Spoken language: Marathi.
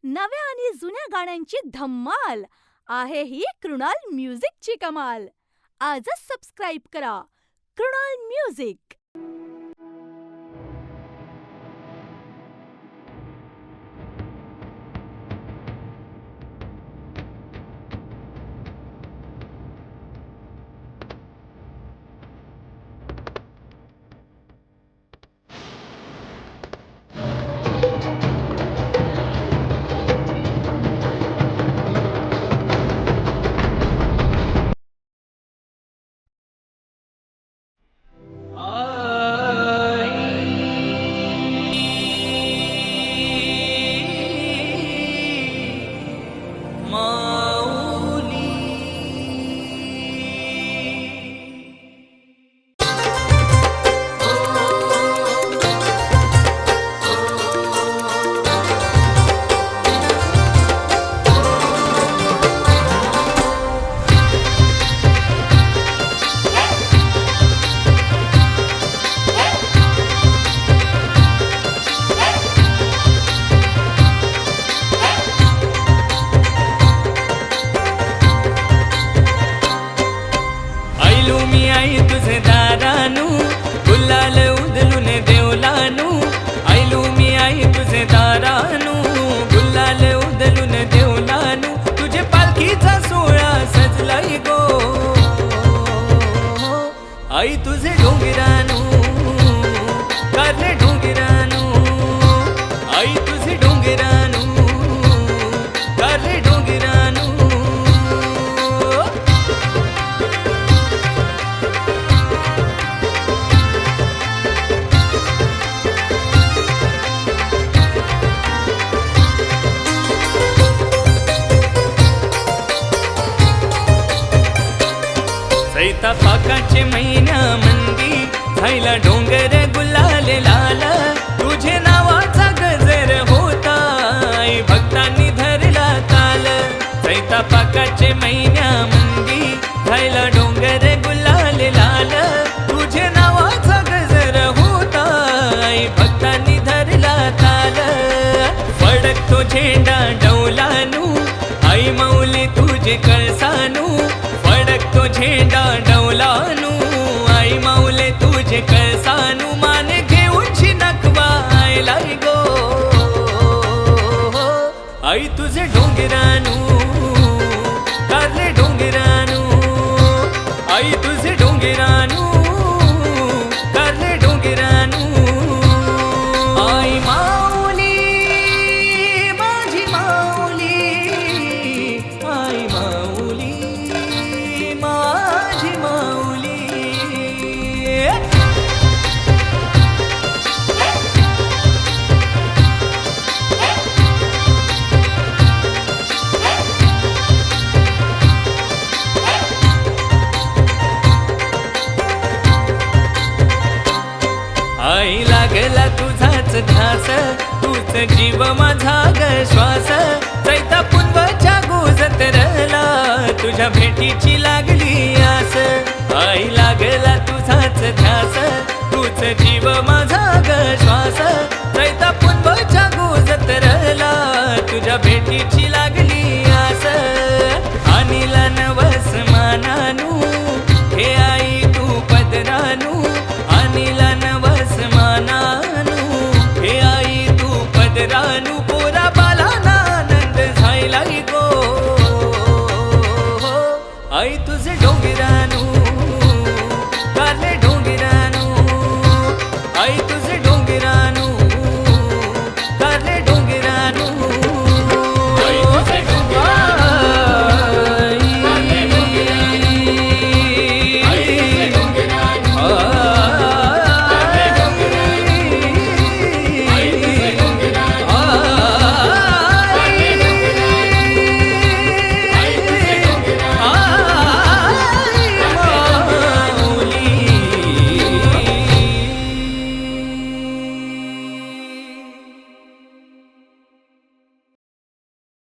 नव्या आणि जुन्या गाण्यांची धम्माल आहे ही कृणाल म्युझिकची कमाल. आजच सबस्क्राईब करा कृणाल म्युझिक. आई तुझे दारानू गुलाल उधलून देवलानू. आयलू मी आई तुझे दारानू गुलाल उधलून देवलानू. तुझे पालखीचा सोहळा सजलाय गो आई तुझे डोंगरानू कारले डोंगरानू. आई तुझे डोंगरानू कारले डोंगरानू. सैता पाकाचे महिन्या मंदी झायला डोंगर गुलाल लाल. तुझे नावाचा गजर होता आई भक्तांनी धरला ताल. सैता पाकाचे महिन्या मंदी झायला डोंगर गुलाल लाल. तुझे नावाचा गजर होता आई भक्तांनी धरला ताल. फडकतो झेंडा डौलानू आई माऊली तुझे कळसानू. फडकतो झेंडा डौलानू आई माऊले तुझे कळसानू. मान घेऊनची नकवा आयलाय गो आई तुझे डोंगरानू कारले डोंगरानू. आई तुझे डोंगरानू कारले डोंगरानू. आई माऊली माझी माऊली आई माऊली माझी माऊली. आई लागला तुझाच ध्यास तूच जीव माझा ग श्वास. चैता पुनवच्या गुजत रहला तुझ्या भेटीची लागली आस. आई लागला तुझाच ध्यास तूच जीव माझा ग श्वास. चैता पुनवच्या गुजत रहला तुझ्या भेटीची लागली आस. अनिला नवस मानानू हे आई तू पदरानू. अनिला नवस मानानू हे आई तू पदरानू.